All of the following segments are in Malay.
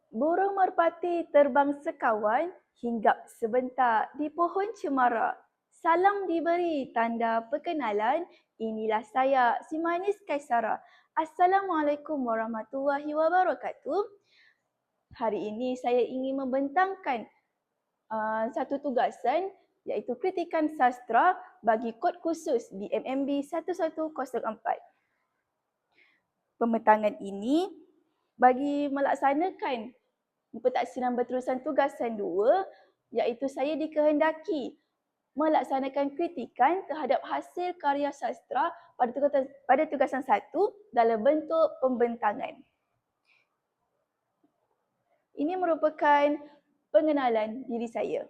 Burung merpati terbang sekawan, hinggap sebentar di pohon cemara. Salam diberi tanda perkenalan, inilah saya, si manis Kaisara. Assalamualaikum warahmatullahi wabarakatuh. Hari ini saya ingin membentangkan satu tugasan iaitu kritikan sastra bagi kod khusus di MMB 1104. Pembentangan ini bagi melaksanakan pentaksiran berterusan tugasan 2 iaitu saya dikehendaki melaksanakan kritikan terhadap hasil karya sastra pada tugasan 1 dalam bentuk pembentangan. Ini merupakan pengenalan diri saya.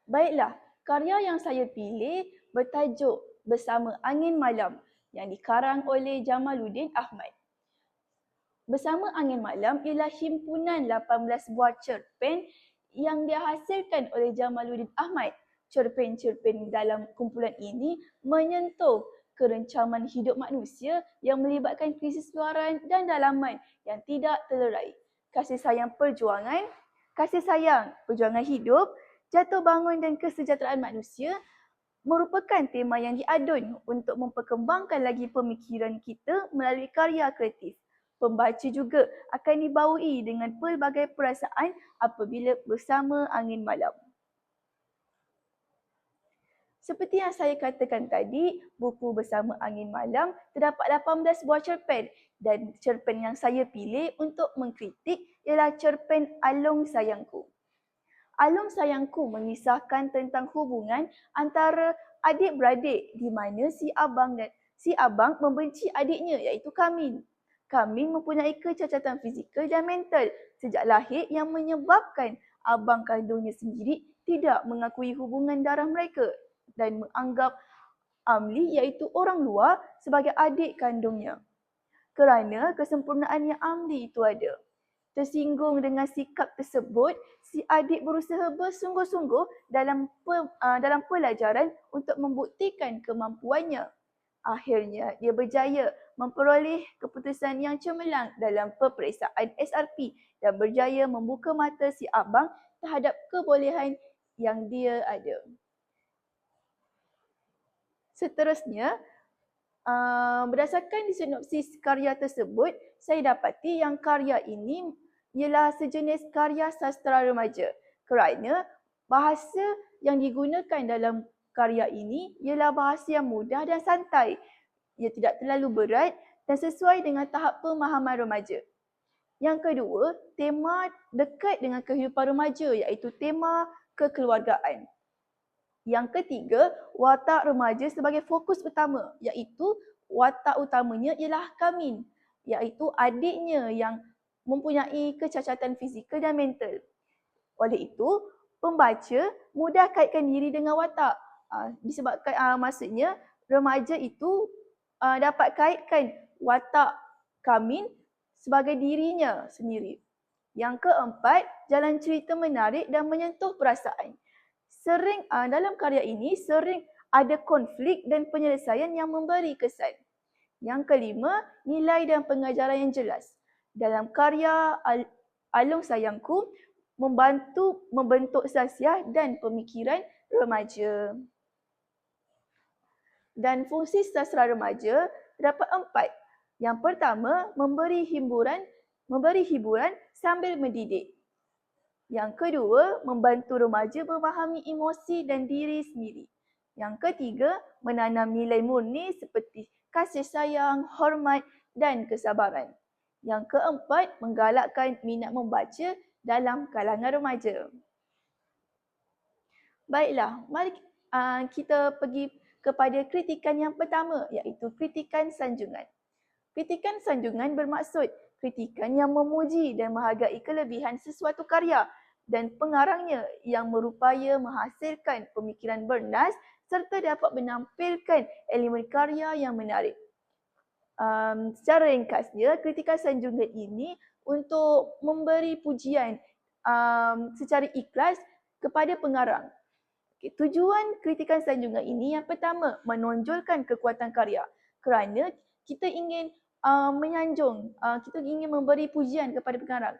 Baiklah, karya yang saya pilih bertajuk Bersama Angin Malam yang dikarang oleh Jamaluddin Ahmad. Bersama Angin Malam ialah himpunan 18 buah cerpen yang dihasilkan oleh Jamaluddin Ahmad. Cerpen-cerpen dalam kumpulan ini menyentuh kerencaman hidup manusia yang melibatkan krisis luaran dan dalaman yang tidak terlerai. Kasih sayang perjuangan hidup, jatuh bangun dan kesejahteraan manusia merupakan tema yang diadun untuk memperkembangkan lagi pemikiran kita melalui karya kreatif. Pembaca juga akan dibaui dengan pelbagai perasaan apabila bersama angin malam. Seperti yang saya katakan tadi, buku Bersama Angin Malam terdapat 18 buah cerpen dan cerpen yang saya pilih untuk mengkritik ialah cerpen Alung Sayangku. Alung Sayangku mengisahkan tentang hubungan antara adik-beradik di mana si abang membenci adiknya iaitu Kamin. Kamin mempunyai kecacatan fizikal dan mental sejak lahir yang menyebabkan abang kandungnya sendiri tidak mengakui hubungan darah mereka dan menganggap Amli iaitu orang luar sebagai adik kandungnya. Kerana kesempurnaan yang Amli itu ada. Tersinggung dengan sikap tersebut, si adik berusaha bersungguh-sungguh dalam pelajaran untuk membuktikan kemampuannya. Akhirnya, dia berjaya memperoleh keputusan yang cemerlang dalam peperiksaan SRP dan berjaya membuka mata si abang terhadap kebolehan yang dia ada. Seterusnya, berdasarkan sinopsis karya tersebut, saya dapati yang karya ini ialah sejenis karya sastra remaja kerana bahasa yang digunakan dalam karya ini ialah bahasa yang mudah dan santai. Ia tidak terlalu berat dan sesuai dengan tahap pemahaman remaja. Yang kedua, tema dekat dengan kehidupan remaja iaitu tema kekeluargaan. Yang ketiga, watak remaja sebagai fokus utama iaitu watak utamanya ialah Kamin iaitu adiknya yang mempunyai kecacatan fizikal dan mental. Oleh itu, pembaca mudah kaitkan diri dengan watak. Disebabkan maksudnya remaja itu dapat kaitkan watak Kamin sebagai dirinya sendiri. Yang keempat, jalan cerita menarik dan menyentuh perasaan. Dalam karya ini sering ada konflik dan penyelesaian yang memberi kesan. Yang kelima, nilai dan pengajaran yang jelas. Dalam karya Alung Sayangku membantu membentuk sasiah dan pemikiran remaja. Dan fungsi sastra remaja terdapat 4. Yang pertama, memberi hiburan sambil mendidik. Yang kedua, membantu remaja memahami emosi dan diri sendiri. Yang ketiga, menanam nilai murni seperti kasih sayang, hormat dan kesabaran. Yang keempat, menggalakkan minat membaca dalam kalangan remaja. Baiklah, mari kita pergi kepada kritikan yang pertama iaitu kritikan sanjungan. Kritikan sanjungan bermaksud kritikan yang memuji dan menghargai kelebihan sesuatu karya dan pengarangnya yang berupaya menghasilkan pemikiran bernas serta dapat menampilkan elemen karya yang menarik. Secara ringkasnya, kritikan sanjungan ini untuk memberi pujian secara ikhlas kepada pengarang. Tujuan kritikan sanjungan ini yang pertama, menonjolkan kekuatan karya kerana kita ingin menyanjung, kita ingin memberi pujian kepada pengarang.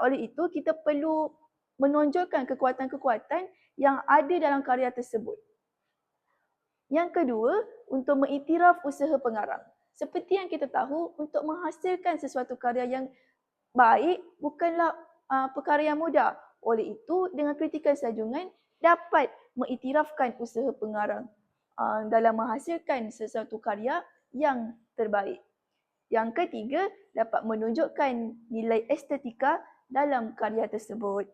Oleh itu, kita perlu menonjolkan kekuatan-kekuatan yang ada dalam karya tersebut. Yang kedua, untuk mengiktiraf usaha pengarang. Seperti yang kita tahu, untuk menghasilkan sesuatu karya yang baik bukanlah perkara yang mudah. Oleh itu, dengan kritikan sanjungan dapat mengiktirafkan usaha pengarang dalam menghasilkan sesuatu karya yang terbaik. Yang ketiga, dapat menunjukkan nilai estetika dalam karya tersebut.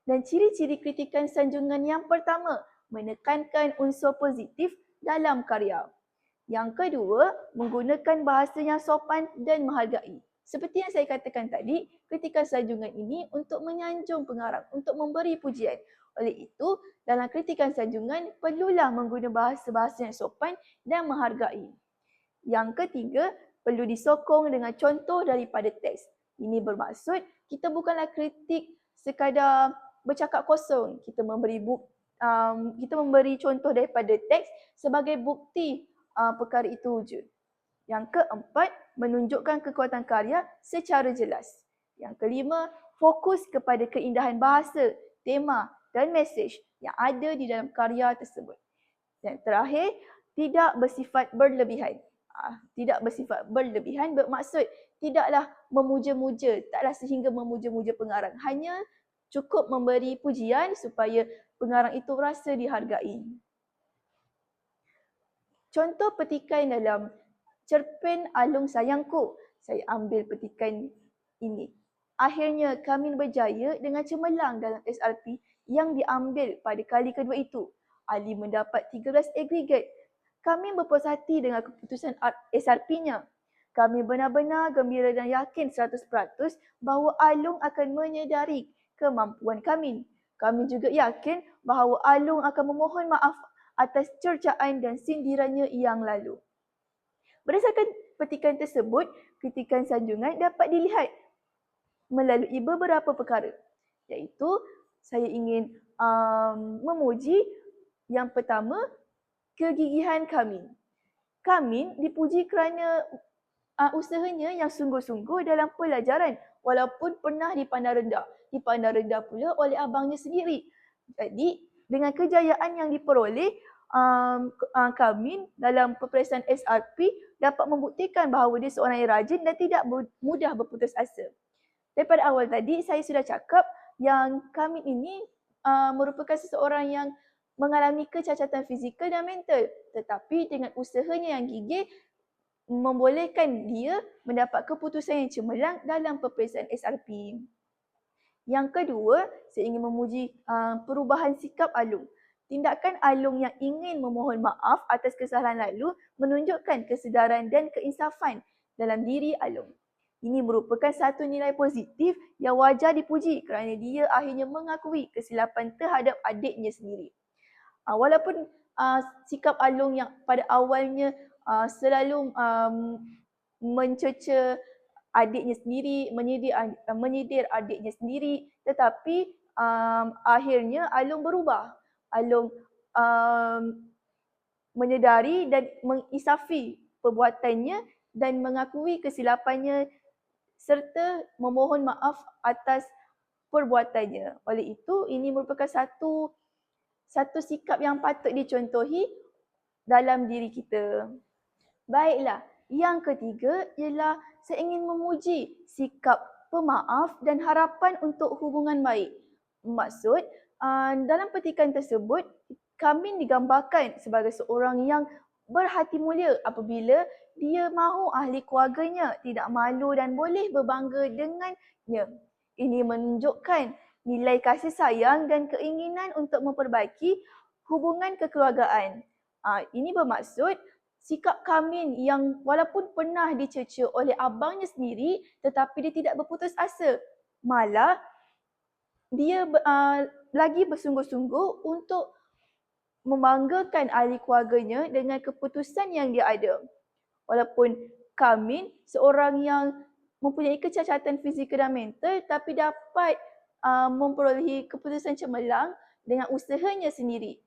Dan ciri-ciri kritikan sanjungan yang pertama, menekankan unsur positif dalam karya. Yang kedua, menggunakan bahasa yang sopan dan menghargai. Seperti yang saya katakan tadi, kritikan sanjungan ini untuk menyanjung pengarang, untuk memberi pujian. Oleh itu, dalam kritikan sanjungan perlulah menggunakan bahasa-bahasa yang sopan dan menghargai. Yang ketiga, perlu disokong dengan contoh daripada teks. Ini bermaksud kita bukanlah kritik sekadar bercakap kosong. Kita memberi contoh daripada teks sebagai bukti perkara itu wujud. Yang keempat, menunjukkan kekuatan karya secara jelas. Yang kelima, fokus kepada keindahan bahasa, tema dan mesej yang ada di dalam karya tersebut. Dan terakhir, tidak bersifat berlebihan. Tidak bersifat berlebihan bermaksud tidaklah memuja-muja, taklah sehingga memuja-muja pengarang. Hanya cukup memberi pujian supaya pengarang itu rasa dihargai. Contoh petikan dalam cerpen Alung Sayangku. Saya ambil petikan ini. Akhirnya kami berjaya dengan cemerlang dalam SRP yang diambil pada kali kedua itu. Ali mendapat 13 agregat. Kami berpuas hati dengan keputusan SRP-nya. Kami benar-benar gembira dan yakin 100% bahawa Alung akan menyedari kemampuan kami. Kami juga yakin bahawa Alung akan memohon maaf atas cercaan dan sindirannya yang lalu. Berdasarkan petikan tersebut, kritikan sanjungan dapat dilihat melalui beberapa perkara. Iaitu, saya ingin memuji yang pertama, kegigihan Kamin. Kamin dipuji kerana usahanya yang sungguh-sungguh dalam pelajaran walaupun pernah dipandang rendah. Dipandang rendah pula oleh abangnya sendiri. Jadi, dengan kejayaan yang diperoleh, Kamin dalam peperiksaan SRP dapat membuktikan bahawa dia seorang yang rajin dan tidak mudah berputus asa. Daripada awal tadi, saya sudah cakap yang Kamin ini merupakan seseorang yang mengalami kecacatan fizikal dan mental. Tetapi dengan usahanya yang gigih, membolehkan dia mendapat keputusan yang cemerlang dalam peperiksaan SRP. Yang kedua, saya ingin memuji perubahan sikap Alung. Tindakan Alung yang ingin memohon maaf atas kesalahan lalu menunjukkan kesedaran dan keinsafan dalam diri Alung. Ini merupakan satu nilai positif yang wajar dipuji kerana dia akhirnya mengakui kesilapan terhadap adiknya sendiri. Walaupun sikap Alung yang pada awalnya selalu mencerca adiknya sendiri, menyidir adiknya sendiri, tetapi akhirnya Alung berubah. Alung menyedari dan mengisafi perbuatannya dan mengakui kesilapannya serta memohon maaf atas perbuatannya. Oleh itu, ini merupakan satu sikap yang patut dicontohi dalam diri kita. Baiklah, yang ketiga ialah saya ingin memuji sikap pemaaf dan harapan untuk hubungan baik. Maksud, dalam petikan tersebut, Kamin digambarkan sebagai seorang yang berhati mulia apabila dia mahu ahli keluarganya tidak malu dan boleh berbangga dengannya. Ini menunjukkan nilai kasih sayang dan keinginan untuk memperbaiki hubungan kekeluargaan. Ini bermaksud sikap Kamin yang walaupun pernah dicerca oleh abangnya sendiri tetapi dia tidak berputus asa. Malah dia lagi bersungguh-sungguh untuk membanggakan ahli keluarganya dengan keputusan yang dia ada. Walaupun Kamin seorang yang mempunyai kecacatan fizikal dan mental tapi dapat memperolehi keputusan cemerlang dengan usahanya sendiri.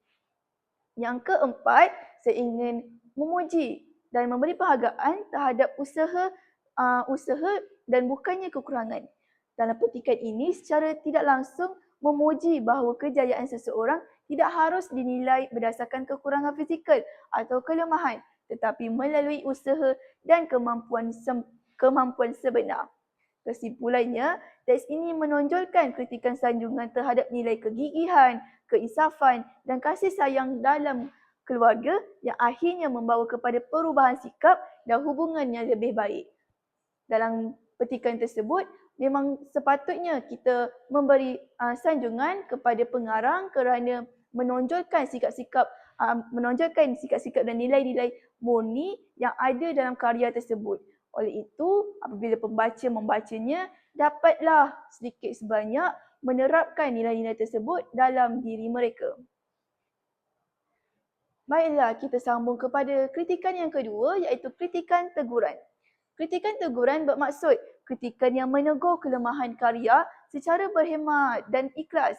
Yang keempat, saya ingin memuji dan memberi penghargaan terhadap usaha dan bukannya kekurangan. Dalam petikan ini secara tidak langsung memuji bahawa kejayaan seseorang tidak harus dinilai berdasarkan kekurangan fizikal atau kelemahan, tetapi melalui usaha dan kemampuan sebenar. Kesimpulannya, teks ini menonjolkan kritikan sanjungan terhadap nilai kegigihan, keinsafan dan kasih sayang dalam keluarga yang akhirnya membawa kepada perubahan sikap dan hubungan yang lebih baik. Dalam petikan tersebut, memang sepatutnya kita memberi sanjungan kepada pengarang kerana menonjolkan sikap-sikap dan nilai-nilai murni yang ada dalam karya tersebut. Oleh itu, apabila pembaca membacanya, dapatlah sedikit sebanyak menerapkan nilai-nilai tersebut dalam diri mereka. Baiklah, kita sambung kepada kritikan yang kedua, iaitu kritikan teguran. Kritikan teguran bermaksud kritikan yang menegur kelemahan karya secara berhemah dan ikhlas.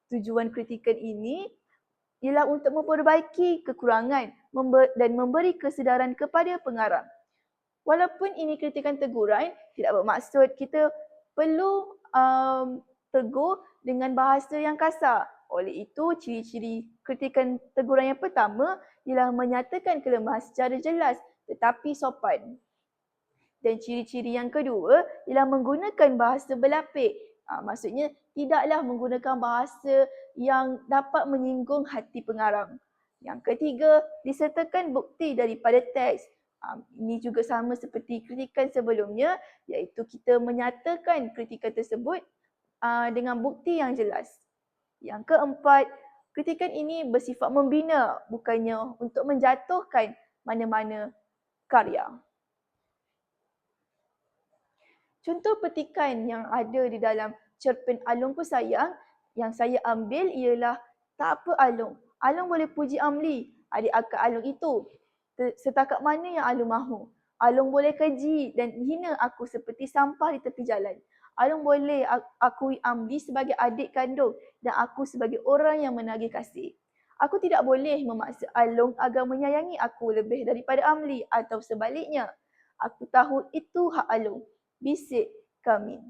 Tujuan kritikan ini ialah untuk memperbaiki kekurangan dan memberi kesedaran kepada pengarang. Walaupun ini kritikan teguran, tidak bermaksud kita perlu tegur dengan bahasa yang kasar. Oleh itu, ciri-ciri kritikan teguran yang pertama ialah menyatakan kelemahan secara jelas tetapi sopan. Dan ciri-ciri yang kedua ialah menggunakan bahasa berlapik. Maksudnya tidaklah menggunakan bahasa yang dapat menyinggung hati pengarang. Yang ketiga, disertakan bukti daripada teks. Ini juga sama seperti kritikan sebelumnya, iaitu kita menyatakan kritikan tersebut dengan bukti yang jelas. Yang keempat, kritikan ini bersifat membina, bukannya untuk menjatuhkan mana-mana karya. Contoh petikan yang ada di dalam cerpen Alung Pesayang yang saya ambil ialah, tak apa Alung, Alung boleh puji Amli, adik akak Alung itu. Setakat mana yang Alung mahu. Alung boleh keji dan hina aku seperti sampah di tepi jalan. Alung boleh akui Amli sebagai adik kandung dan aku sebagai orang yang menagih kasih. Aku tidak boleh memaksa Alung agar menyayangi aku lebih daripada Amli atau sebaliknya. Aku tahu itu hak Alung, bisik kami.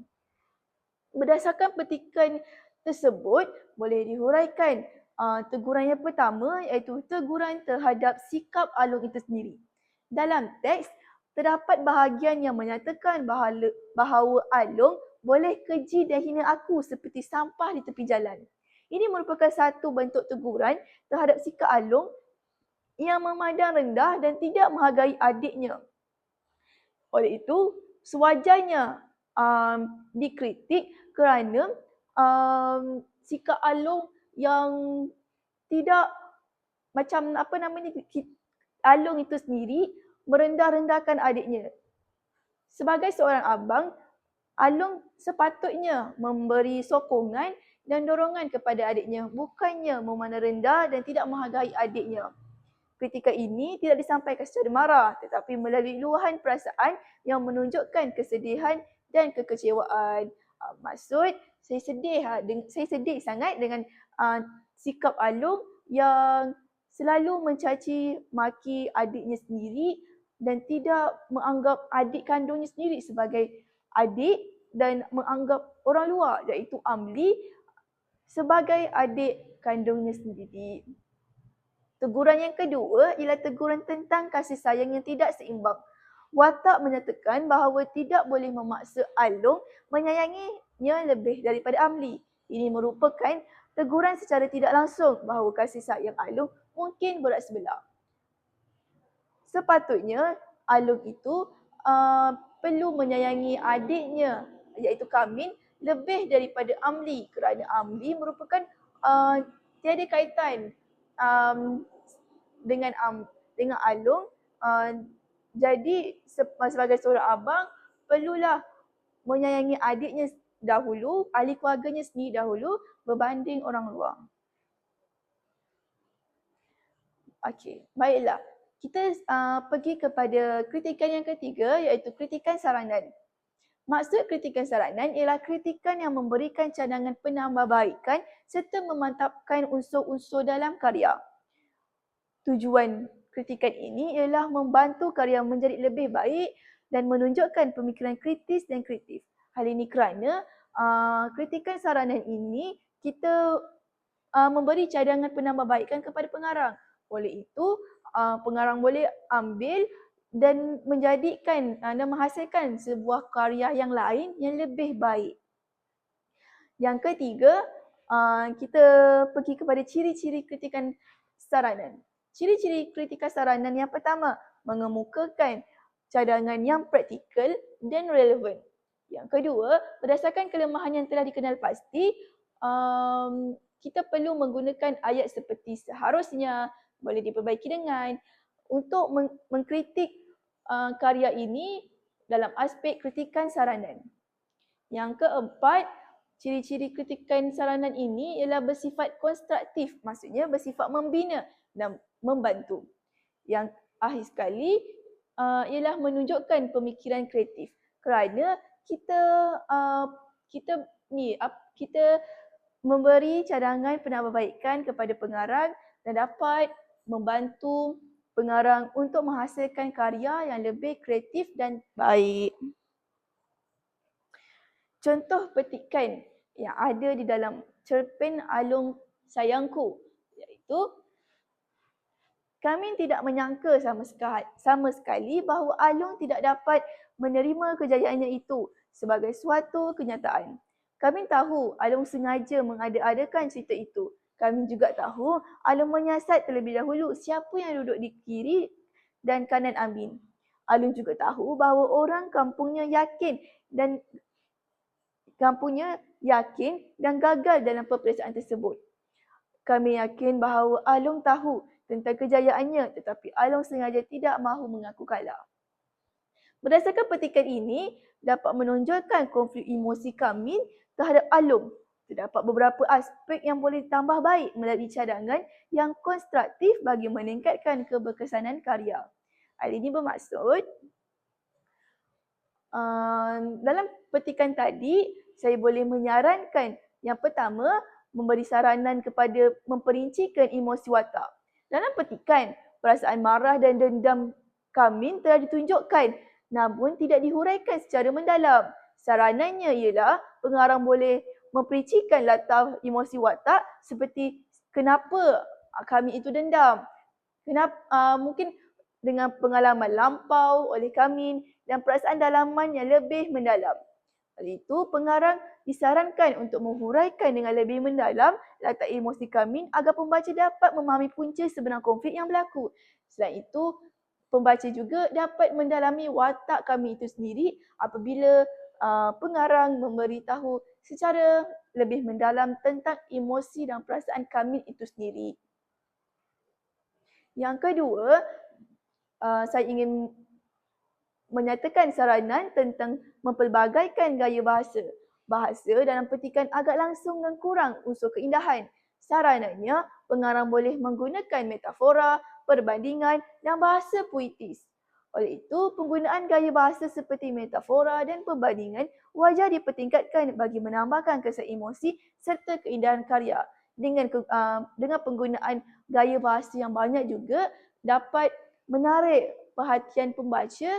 Berdasarkan petikan tersebut, boleh dihuraikan teguran yang pertama iaitu teguran terhadap sikap Alung itu sendiri. Dalam teks, terdapat bahagian yang menyatakan bahawa Alung boleh keji dan hina aku seperti sampah di tepi jalan. Ini merupakan satu bentuk teguran terhadap sikap Alung yang memandang rendah dan tidak menghargai adiknya. Oleh itu, sewajarnya dikritik kerana sikap Alung yang tidak Alung itu sendiri merendah-rendahkan adiknya. Sebagai seorang abang, Alung sepatutnya memberi sokongan dan dorongan kepada adiknya, bukannya memandang rendah dan tidak menghargai adiknya. Kritikan ini tidak disampaikan secara marah tetapi melalui luahan perasaan yang menunjukkan kesedihan dan kekecewaan. Maksud, saya sedih sangat dengan sikap Alung yang selalu mencaci maki adiknya sendiri dan tidak menganggap adik kandungnya sendiri sebagai adik dan menganggap orang luar iaitu Amli sebagai adik kandungnya sendiri. Teguran yang kedua ialah teguran tentang kasih sayang yang tidak seimbang. Watak menyatakan bahawa tidak boleh memaksa Alung menyayanginya lebih daripada Amli. Ini merupakan teguran secara tidak langsung bahawa kasih sayang Alung mungkin berat sebelah. Sepatutnya Alung itu perlu menyayangi adiknya iaitu Kamin lebih daripada Amli kerana Amli merupakan tiada kaitan dengan Alung. Jadi sebagai seorang abang perlulah menyayangi adiknya dahulu, ahli keluarganya sendiri dahulu berbanding orang luar. Okey, baiklah. Kita pergi kepada kritikan yang ketiga iaitu kritikan saranan. Maksud kritikan saranan ialah kritikan yang memberikan cadangan penambahbaikan serta memantapkan unsur-unsur dalam karya. Tujuan kritikan ini ialah membantu karya menjadi lebih baik dan menunjukkan pemikiran kritis dan kreatif. Hal ini kerana kritikan saranan ini kita memberi cadangan penambahbaikan kepada pengarang. Oleh itu, pengarang boleh ambil dan menjadikan dan menghasilkan sebuah karya yang lain yang lebih baik. Yang ketiga, kita pergi kepada ciri-ciri kritikan saranan. Ciri-ciri kritikan saranan yang pertama, mengemukakan cadangan yang praktikal dan relevan. Yang kedua, berdasarkan kelemahan yang telah dikenal pasti, kita perlu menggunakan ayat seperti seharusnya, boleh diperbaiki dengan, untuk mengkritik karya ini dalam aspek kritikan saranan. Yang keempat, ciri-ciri kritikan saranan ini ialah bersifat konstruktif, maksudnya bersifat membina dan membantu. Yang akhir sekali ialah menunjukkan pemikiran kreatif, kerana kita memberi cadangan penambahbaikan kepada pengarang dan dapat membantu pengarang untuk menghasilkan karya yang lebih kreatif dan baik. Contoh petikan yang ada di dalam cerpen Alung Sayangku iaitu, kami tidak menyangka sama sekali bahawa Alung tidak dapat menerima kejayaannya itu sebagai suatu kenyataan. Kami tahu Alung sengaja mengada-adakan cerita itu. Kami juga tahu Alung menyiasat terlebih dahulu siapa yang duduk di kiri dan kanan Amin. Alung juga tahu bahawa orang kampungnya yakin dan gagal dalam peperiksaan tersebut. Kami yakin bahawa Alung tahu tentang kejayaannya, tetapi Alung sengaja tidak mahu mengaku kalah. Berdasarkan petikan ini, dapat menonjolkan konflik emosi kami terhadap Alung. Terdapat beberapa aspek yang boleh ditambah baik melalui cadangan yang konstruktif bagi meningkatkan keberkesanan karya. Hal ini bermaksud, dalam petikan tadi, saya boleh menyarankan yang pertama, memberi saranan kepada memperincikan emosi watak. Dalam petikan, perasaan marah dan dendam Kamin telah ditunjukkan namun tidak dihuraikan secara mendalam. Saranannya ialah pengarang boleh memperincikan latar emosi watak seperti kenapa Kamin itu dendam. Mungkin dengan pengalaman lampau oleh Kamin dan perasaan dalaman yang lebih mendalam. Oleh itu, pengarang disarankan untuk menghuraikan dengan lebih mendalam latar emosi Kamin agar pembaca dapat memahami punca sebenar konflik yang berlaku. Selain itu, pembaca juga dapat mendalami watak Kamin itu sendiri apabila pengarang memberitahu secara lebih mendalam tentang emosi dan perasaan Kamin itu sendiri. Yang kedua, saya ingin menyatakan saranan tentang mempelbagaikan gaya bahasa. Bahasa dalam petikan agak langsung dan kurang unsur keindahan. Saranannya, pengarang boleh menggunakan metafora, perbandingan dan bahasa puitis. Oleh itu, penggunaan gaya bahasa seperti metafora dan perbandingan wajar dipertingkatkan bagi menambahkan kesan emosi serta keindahan karya. Dengan penggunaan gaya bahasa yang banyak juga dapat menarik perhatian pembaca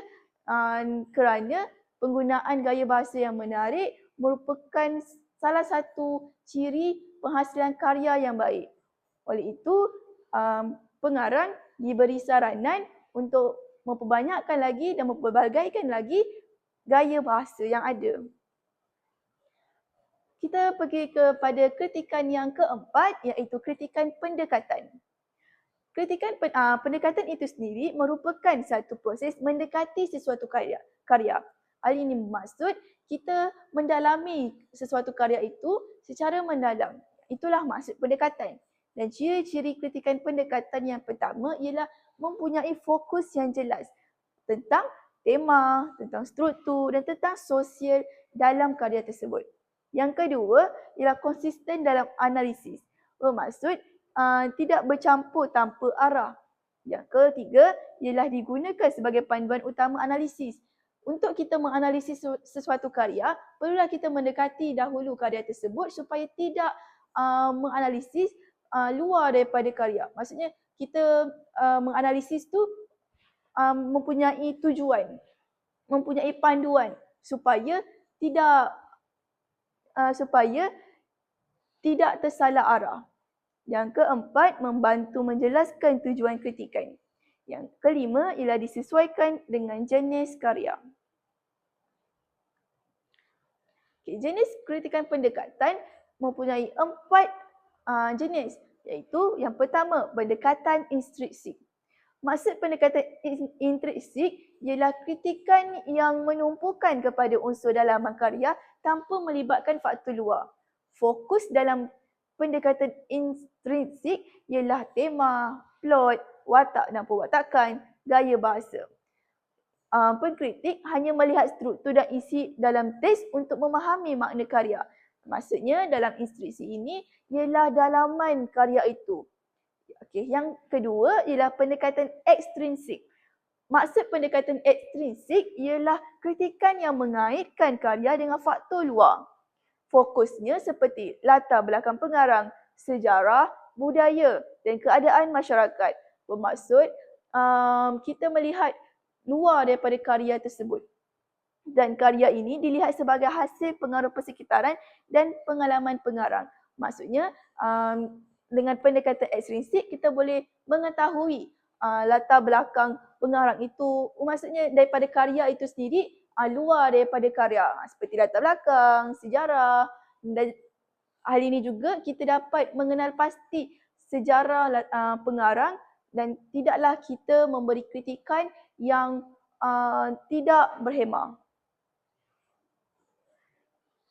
kerana penggunaan gaya bahasa yang menarik merupakan salah satu ciri penghasilan karya yang baik. Oleh itu, pengarang diberi saranan untuk memperbanyakkan lagi dan mempelbagaikan lagi gaya bahasa yang ada. Kita pergi kepada kritikan yang keempat iaitu kritikan pendekatan. Kritikan pendekatan itu sendiri merupakan satu proses mendekati sesuatu karya. Hal ini bermaksud kita mendalami sesuatu karya itu secara mendalam. Itulah maksud pendekatan. Dan ciri-ciri kritikan pendekatan yang pertama ialah mempunyai fokus yang jelas tentang tema, tentang struktur dan tentang sosial dalam karya tersebut. Yang kedua ialah konsisten dalam analisis. Bermaksud tidak bercampur tanpa arah. Yang ketiga ialah digunakan sebagai panduan utama analisis. Untuk kita menganalisis sesuatu karya, perlulah kita mendekati dahulu karya tersebut supaya tidak menganalisis luar daripada karya. Maksudnya kita menganalisis tu mempunyai tujuan, mempunyai panduan supaya tidak tersalah arah. Yang keempat, membantu menjelaskan tujuan kritikan. Yang kelima ialah disesuaikan dengan jenis karya. Jenis kritikan pendekatan mempunyai 4 jenis, iaitu yang pertama, pendekatan intrinsik. Maksud pendekatan intrinsik ialah kritikan yang menumpukan kepada unsur dalaman karya tanpa melibatkan faktor luar. Fokus dalam pendekatan intrinsik ialah tema, plot, watak dan perwatakan, gaya bahasa. Pengkritik hanya melihat struktur dan isi dalam teks untuk memahami makna karya. Maksudnya dalam intrinsik ini ialah dalaman karya itu. Okey, yang kedua ialah pendekatan ekstrinsik. Maksud pendekatan ekstrinsik ialah kritikan yang mengaitkan karya dengan faktor luar. Fokusnya seperti latar belakang pengarang, sejarah, budaya dan keadaan masyarakat. Bermaksud kita melihat luar daripada karya tersebut. Dan karya ini dilihat sebagai hasil pengaruh persekitaran dan pengalaman pengarang. Maksudnya dengan pendekatan ekstrinsik kita boleh mengetahui latar belakang pengarang itu. Maksudnya daripada karya itu sendiri luar daripada karya. Seperti latar belakang, sejarah. Dan hal ini juga kita dapat mengenal pasti sejarah pengarang dan tidaklah kita memberi kritikan yang tidak berhemah.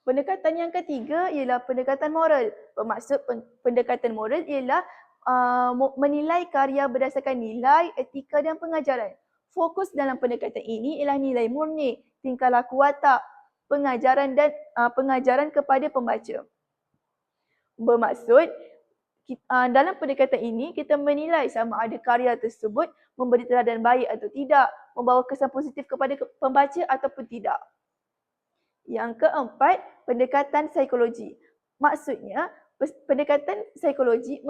Pendekatan yang ketiga ialah pendekatan moral. Bermaksud pendekatan moral ialah menilai karya berdasarkan nilai, etika dan pengajaran. Fokus dalam pendekatan ini ialah nilai murni, tingkah laku watak, pengajaran dan pengajaran kepada pembaca. Bermaksud dalam pendekatan ini kita menilai sama ada karya tersebut memberi teladan baik atau tidak, membawa kesan positif kepada pembaca ataupun tidak. Yang keempat, pendekatan psikologi. Maksudnya, pendekatan psikologi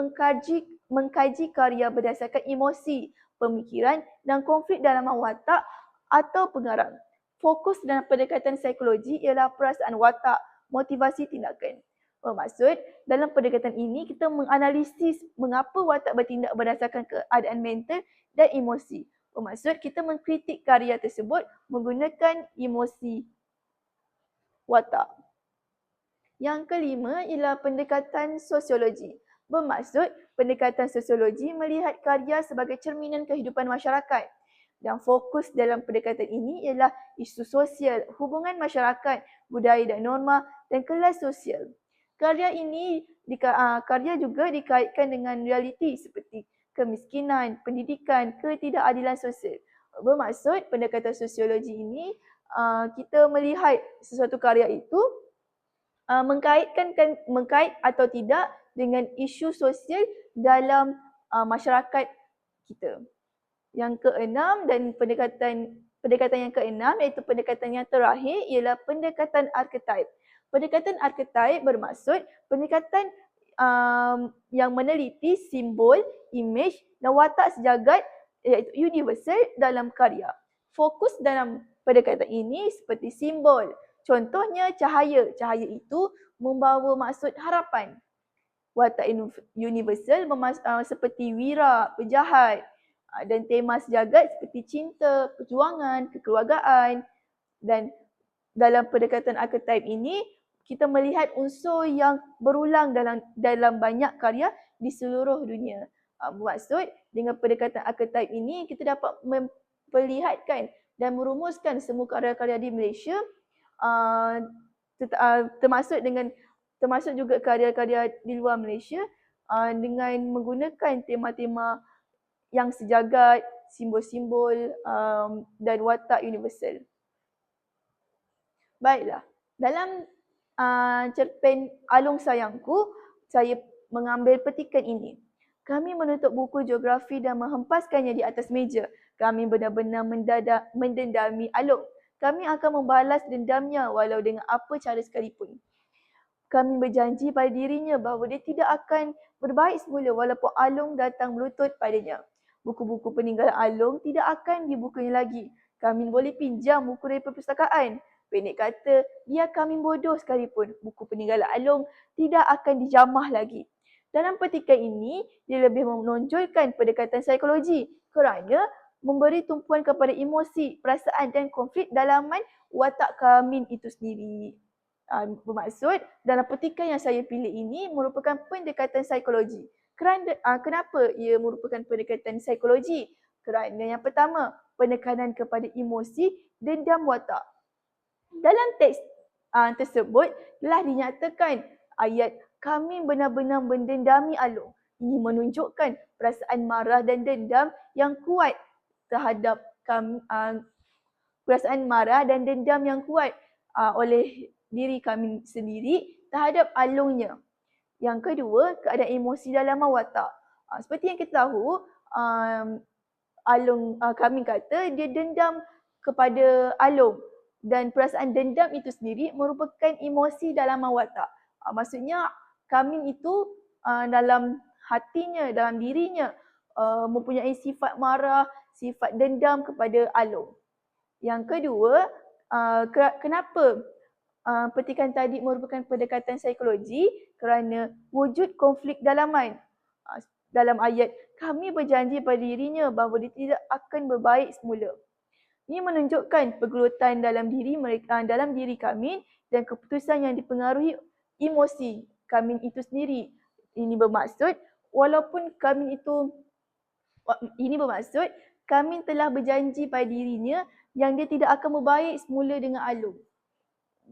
mengkaji karya berdasarkan emosi, pemikiran dan konflik dalam watak atau pengarang. Fokus dalam pendekatan psikologi ialah perasaan watak, motivasi tindakan. Bermaksud, dalam pendekatan ini kita menganalisis mengapa watak bertindak berdasarkan keadaan mental dan emosi. Bermaksud, kita mengkritik karya tersebut menggunakan emosi watak. Yang kelima ialah pendekatan sosiologi. Bermaksud, pendekatan sosiologi melihat karya sebagai cerminan kehidupan masyarakat. Dan fokus dalam pendekatan ini ialah isu sosial, hubungan masyarakat, budaya dan norma dan kelas sosial. Karya juga dikaitkan dengan realiti seperti kemiskinan, pendidikan, ketidakadilan sosial. Bermaksud, pendekatan sosiologi ini kita melihat sesuatu karya itu mengkait atau tidak dengan isu sosial dalam masyarakat kita. Yang keenam dan pendekatan yang keenam iaitu pendekatan yang terakhir ialah pendekatan archetype. Pendekatan archetype bermaksud pendekatan yang meneliti simbol, imej dan watak sejagat iaitu universal dalam karya. Fokus dalam pendekatan ini seperti simbol. Contohnya cahaya. Cahaya itu membawa maksud harapan. Watak universal seperti wira, penjahat. Dan tema sejagat seperti cinta, perjuangan, kekeluargaan. Dan dalam pendekatan archetype ini, kita melihat unsur yang berulang dalam banyak karya di seluruh dunia. Bermaksud, dengan pendekatan archetype ini, kita dapat memperlihatkan dan merumuskan semua karya-karya di Malaysia, termasuk juga karya-karya di luar Malaysia dengan menggunakan tema-tema yang sejagat, simbol-simbol dan watak universal. Baiklah, dalam cerpen Alung Sayangku, saya mengambil petikan ini. Kami menutup buku geografi dan menghempaskannya di atas meja. Kami benar-benar mendendami Alung. Kami akan membalas dendamnya walau dengan apa cara sekalipun. kami berjanji pada dirinya bahawa dia tidak akan berbaik semula walaupun Along datang melutut padanya. Buku-buku peninggalan Along tidak akan dibukanya lagi. Kami boleh pinjam buku dari perpustakaan. Pendek kata, biar kami bodoh sekalipun, buku peninggalan Along tidak akan dijamah lagi. Dalam petikan ini, dia lebih menonjolkan pendekatan psikologi kerana memberi tumpuan kepada emosi, perasaan dan konflik dalaman watak kami itu sendiri. Bermaksud, dalam petikan yang saya pilih ini merupakan pendekatan psikologi. Kenapa ia merupakan pendekatan psikologi? Kerana yang pertama, penekanan kepada emosi dendam watak. Dalam teks tersebut telah dinyatakan ayat kami benar-benar mendendami Along. Ini menunjukkan perasaan marah dan dendam yang kuat terhadap kami, perasaan marah dan dendam yang kuat oleh diri kami sendiri terhadap Alongnya. Yang kedua, keadaan emosi dalam watak. Seperti yang kita tahu, Along, kami kata dia dendam kepada Along dan perasaan dendam itu sendiri merupakan emosi dalam watak. Maksudnya kami itu dalam hatinya, dalam dirinya mempunyai sifat marah, sifat dendam kepada Along. Yang kedua, kenapa petikan tadi merupakan pendekatan psikologi? Kerana wujud konflik dalaman. Dalam ayat, kami berjanji pada dirinya bahawa dia tidak akan berbaik semula. Ini menunjukkan pergelutan dalam diri mereka, dalam diri kami dan keputusan yang dipengaruhi emosi kami itu sendiri. Ini bermaksud kami telah berjanji pada dirinya yang dia tidak akan berbaik semula dengan Along.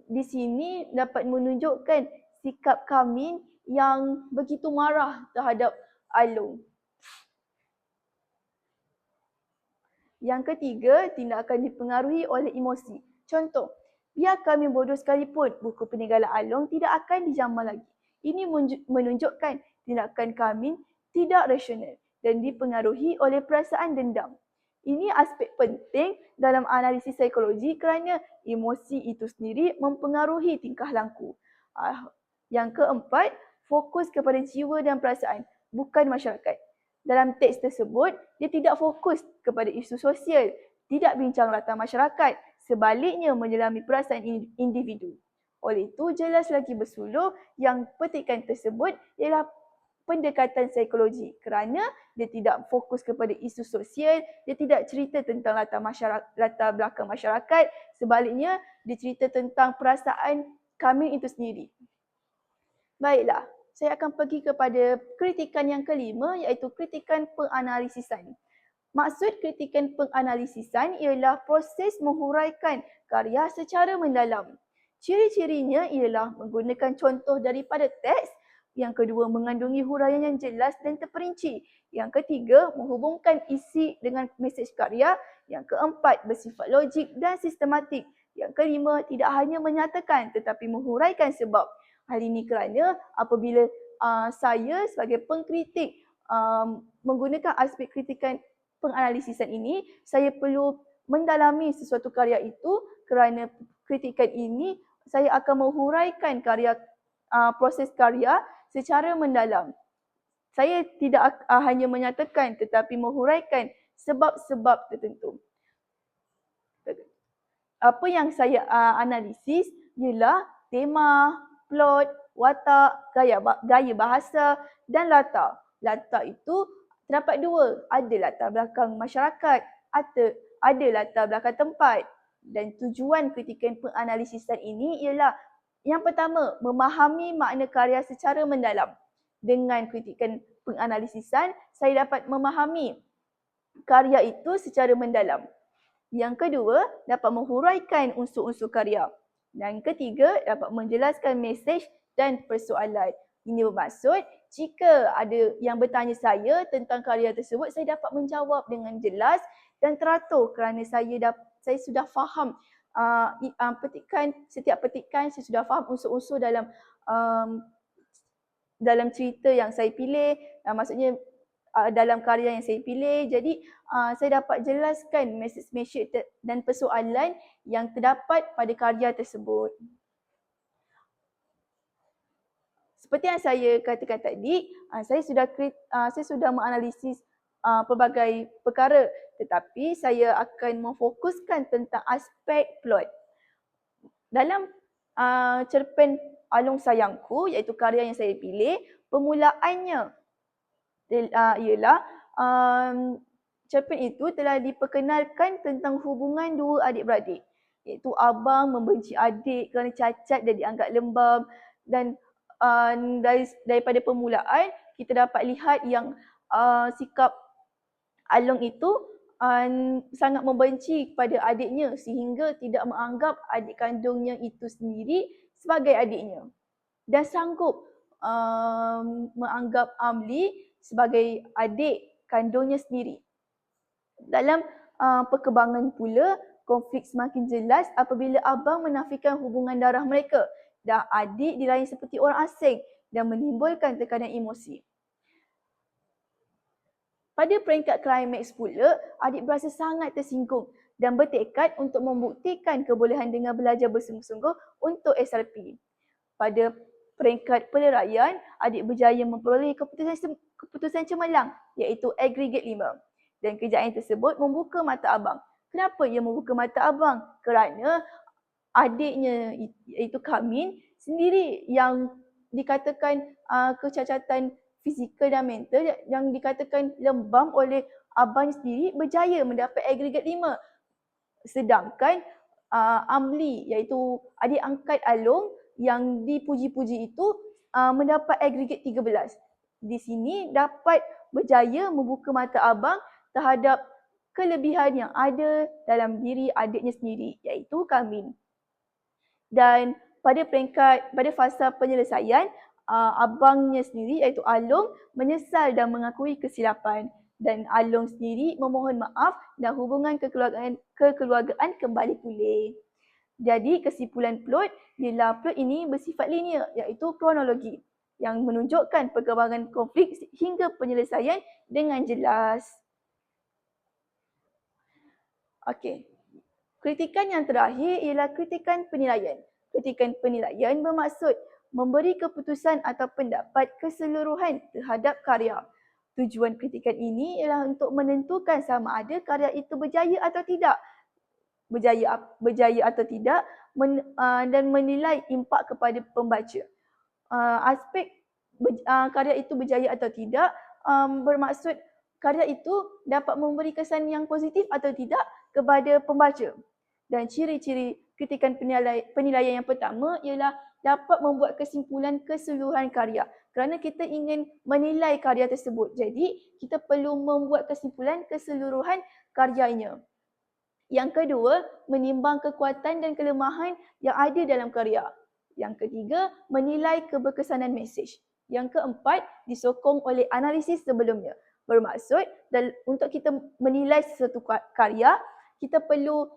Di sini dapat menunjukkan sikap kami yang begitu marah terhadap Along. Yang ketiga, tindakan dipengaruhi oleh emosi. Contoh, biar kami bodoh sekalipun, buku peninggalan Along tidak akan dijamah lagi. Ini menunjukkan tindakan kami tidak rasional dan dipengaruhi oleh perasaan dendam. Ini aspek penting dalam analisis psikologi kerana emosi itu sendiri mempengaruhi tingkah laku. Yang keempat, fokus kepada jiwa dan perasaan, bukan masyarakat. Dalam teks tersebut, dia tidak fokus kepada isu sosial, tidak bincang latar masyarakat, sebaliknya menyelami perasaan individu. Oleh itu, jelas lagi bersuluh yang petikan tersebut ialah pendekatan psikologi kerana dia tidak fokus kepada isu sosial, dia tidak cerita tentang latar belakang masyarakat, sebaliknya dia cerita tentang perasaan kami itu sendiri. Baiklah, saya akan pergi kepada kritikan yang kelima iaitu kritikan penganalisisan. Maksud kritikan penganalisisan ialah proses menghuraikan karya secara mendalam. Ciri-cirinya ialah menggunakan contoh daripada teks. Yang kedua, mengandungi huraian yang jelas dan terperinci. Yang ketiga, menghubungkan isi dengan mesej karya. Yang keempat, bersifat logik dan sistematik. Yang kelima, tidak hanya menyatakan tetapi menghuraikan sebab. Hal ini kerana apabila saya sebagai pengkritik menggunakan aspek kritikan penganalisisan ini, saya perlu mendalami sesuatu karya itu kerana kritikan ini saya akan menghuraikan proses karya secara mendalam. Saya tidak hanya menyatakan tetapi menghuraikan sebab-sebab tertentu. Apa yang saya analisis ialah tema, plot, watak, gaya bahasa dan latar. Latar itu terdapat dua, ada latar belakang masyarakat, ada latar belakang tempat. Dan tujuan kritikan penganalisisan ini ialah yang pertama, memahami makna karya secara mendalam. Dengan kritikan penganalisisan, saya dapat memahami karya itu secara mendalam. Yang kedua, dapat menghuraikan unsur-unsur karya. Dan ketiga, dapat menjelaskan mesej dan persoalan. Ini bermaksud, jika ada yang bertanya saya tentang karya tersebut, saya dapat menjawab dengan jelas dan teratur kerana saya sudah faham setiap petikan, saya sudah faham unsur-unsur dalam cerita yang saya pilih, maksudnya dalam karya yang saya pilih. Jadi saya dapat jelaskan mesej dan persoalan yang terdapat pada karya tersebut. Seperti yang saya katakan tadi, saya sudah menganalisis pelbagai perkara, tetapi saya akan memfokuskan tentang aspek plot. Dalam cerpen Alung Sayangku, iaitu karya yang saya pilih, permulaannya ialah cerpen itu telah diperkenalkan tentang hubungan dua adik-beradik, iaitu abang membenci adik kerana cacat dan dianggap lembam, dan daripada permulaan kita dapat lihat yang sikap Alung itu sangat membenci kepada adiknya sehingga tidak menganggap adik kandungnya itu sendiri sebagai adiknya dan sanggup menganggap Amli sebagai adik kandungnya sendiri. Dalam perkembangan pula, konflik semakin jelas apabila abang menafikan hubungan darah mereka dan adik diraih seperti orang asing dan menimbulkan tekanan emosi. Pada peringkat klimaks pula, adik berasa sangat tersinggung dan bertekad untuk membuktikan kebolehan dengan belajar bersungguh-sungguh untuk SRP. Pada peringkat peleraian, adik berjaya memperoleh keputusan cemerlang iaitu agregat 5. Dan kejayaan tersebut membuka mata abang. Kenapa ia membuka mata abang? Kerana adiknya iaitu Kamin sendiri yang dikatakan kecacatan fizikal dan mental yang dikatakan lembam oleh abang sendiri berjaya mendapat agregat 5. Sedangkan Amli iaitu adik angkat Alung yang dipuji-puji itu mendapat agregat 13. Di sini dapat berjaya membuka mata abang terhadap kelebihan yang ada dalam diri adiknya sendiri iaitu Kamin. Dan pada fasa penyelesaian, abangnya sendiri iaitu Alung menyesal dan mengakui kesilapan dan Alung sendiri memohon maaf dan hubungan kekeluargaan kembali pulih. Jadi kesimpulan plot ialah plot ini bersifat linear iaitu kronologi yang menunjukkan perkembangan konflik hingga penyelesaian dengan jelas. Okey. Kritikan yang terakhir ialah kritikan penilaian. Kritikan penilaian bermaksud memberi keputusan atau pendapat keseluruhan terhadap karya. Tujuan kritikan ini ialah untuk menentukan sama ada karya itu berjaya atau tidak. Berjaya atau tidak dan menilai impak kepada pembaca. Aspek karya itu berjaya atau tidak bermaksud karya itu dapat memberi kesan yang positif atau tidak kepada pembaca. Dan ciri-ciri kritikan penilaian yang pertama ialah dapat membuat kesimpulan keseluruhan karya. Kerana kita ingin menilai karya tersebut, jadi kita perlu membuat kesimpulan keseluruhan karyanya. Yang kedua, menimbang kekuatan dan kelemahan yang ada dalam karya. Yang ketiga, menilai keberkesanan mesej. Yang keempat, disokong oleh analisis sebelumnya. Bermaksud, untuk kita menilai sesuatu karya, kita perlu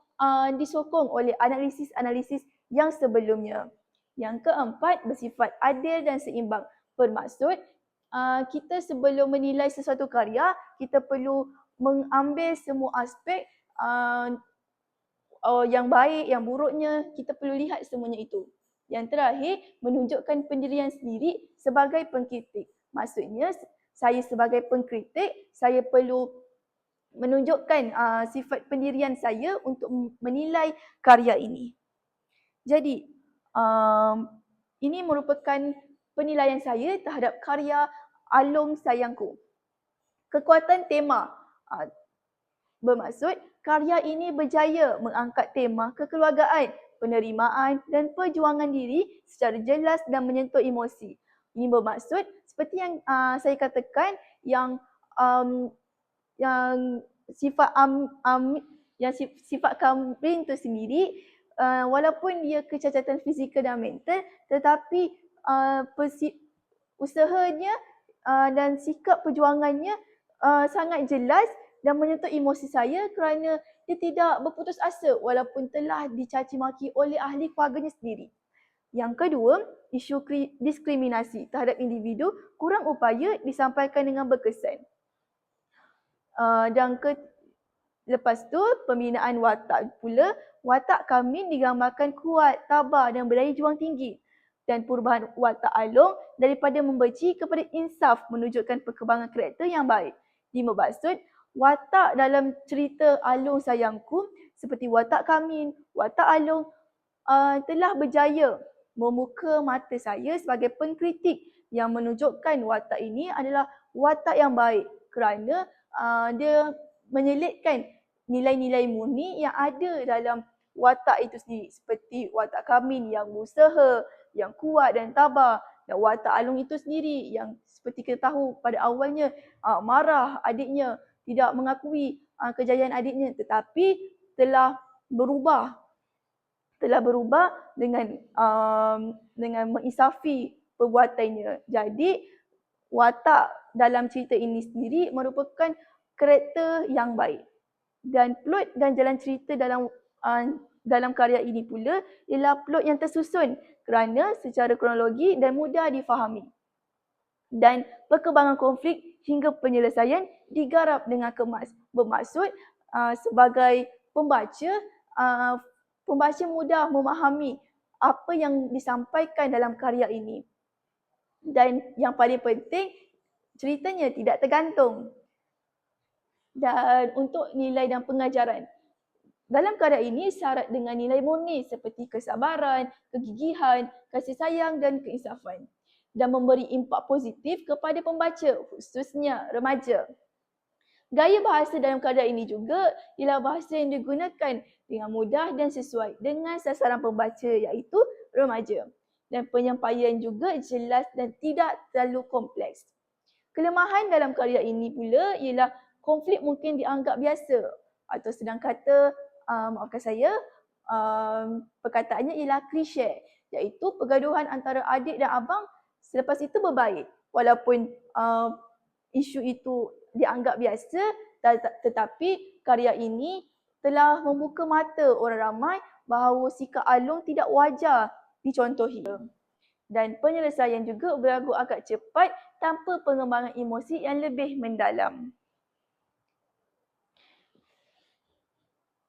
disokong oleh analisis-analisis yang sebelumnya. Yang keempat, bersifat adil dan seimbang. Bermaksud, kita sebelum menilai sesuatu karya, kita perlu mengambil semua aspek yang baik, yang buruknya, kita perlu lihat semuanya itu. Yang terakhir, menunjukkan pendirian sendiri sebagai pengkritik. Maksudnya, saya sebagai pengkritik, saya perlu menunjukkan sifat pendirian saya untuk menilai karya ini. Jadi, ini merupakan penilaian saya terhadap karya Alung Sayangku. Kekuatan tema bermaksud karya ini berjaya mengangkat tema kekeluargaan, penerimaan dan perjuangan diri secara jelas dan menyentuh emosi. Ini bermaksud seperti yang saya katakan yang sifat Kamrin itu sendiri walaupun dia kecacatan fizikal dan mental, tetapi usahanya dan sikap perjuangannya sangat jelas dan menyentuh emosi saya kerana dia tidak berputus asa walaupun telah dicaci maki oleh ahli keluarganya sendiri. Yang kedua, isu diskriminasi terhadap individu kurang upaya disampaikan dengan berkesan. Dan lepas tu, pembinaan watak pula. Watak Kamin digambarkan kuat, tabah dan berdaya juang tinggi. dan perubahan watak Along daripada membenci kepada insaf menunjukkan perkembangan karakter yang baik. 5 maksud, watak dalam cerita Along Sayangku seperti watak Kamin, watak Along telah berjaya membuka mata saya sebagai pengkritik yang menunjukkan watak ini adalah watak yang baik kerana dia menyelitkan nilai-nilai murni yang ada dalam watak itu sendiri seperti watak Kamin yang berusaha, yang kuat dan tabah, dan watak Along itu sendiri yang seperti kita tahu pada awalnya marah adiknya, tidak mengakui kejayaan adiknya tetapi telah berubah dengan menginsafi perbuatannya. Jadi watak dalam cerita ini sendiri merupakan karakter yang baik. Dan plot dan jalan cerita dalam karya ini pula ialah plot yang tersusun kerana secara kronologi dan mudah difahami. Dan perkembangan konflik hingga penyelesaian digarap dengan kemas. Bermaksud sebagai pembaca mudah memahami apa yang disampaikan dalam karya ini. Dan yang paling penting, ceritanya tidak tergantung. Dan untuk nilai dan pengajaran. Dalam karya ini syarat dengan nilai murni seperti kesabaran, kegigihan, kasih sayang dan keinsafan. Dan memberi impak positif kepada pembaca, khususnya remaja. Gaya bahasa dalam karya ini juga ialah bahasa yang digunakan dengan mudah dan sesuai dengan sasaran pembaca iaitu remaja. Dan penyampaian juga jelas dan tidak terlalu kompleks. Kelemahan dalam karya ini pula ialah konflik mungkin dianggap biasa atau sedang kata, maafkan saya, perkataannya ialah klise iaitu pergaduhan antara adik dan abang selepas itu berbaik. Walaupun isu itu dianggap biasa tetapi karya ini telah membuka mata orang ramai bahawa sikap Along tidak wajar dicontohi. Dan penyelesaian juga berlaku agak cepat tanpa pengembangan emosi yang lebih mendalam.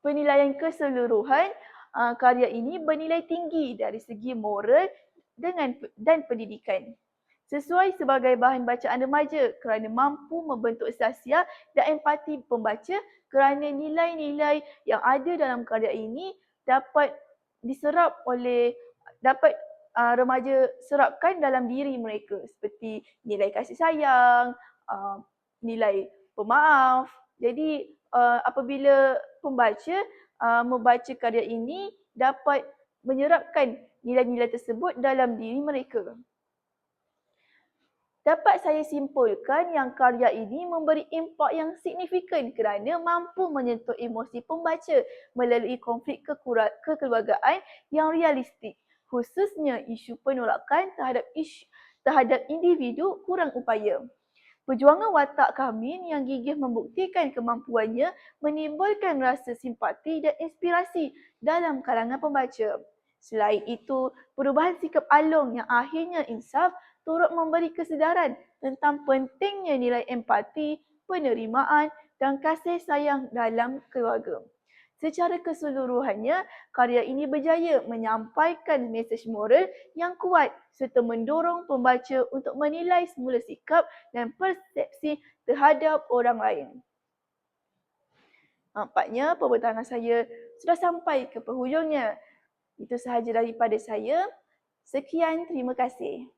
Penilaian keseluruhan, karya ini bernilai tinggi dari segi moral dan pendidikan. Sesuai sebagai bahan bacaan remaja kerana mampu membentuk sasial dan empati pembaca kerana nilai-nilai yang ada dalam karya ini dapat remaja serapkan dalam diri mereka seperti nilai kasih sayang, nilai pemaaf. Jadi apabila pembaca membaca karya ini dapat menyerapkan nilai-nilai tersebut dalam diri mereka. Dapat saya simpulkan yang karya ini memberi impak yang signifikan kerana mampu menyentuh emosi pembaca melalui konflik kekeluargaan yang realistik, khususnya isu penolakan terhadap individu kurang upaya. Perjuangan watak Kamin yang gigih membuktikan kemampuannya menimbulkan rasa simpati dan inspirasi dalam kalangan pembaca. Selain itu, perubahan sikap Along yang akhirnya insaf turut memberi kesedaran tentang pentingnya nilai empati, penerimaan dan kasih sayang dalam keluarga. Secara keseluruhannya, karya ini berjaya menyampaikan mesej moral yang kuat serta mendorong pembaca untuk menilai semula sikap dan persepsi terhadap orang lain. Nampaknya pembentangan saya sudah sampai ke penghujungnya. Itu sahaja daripada saya. Sekian, terima kasih.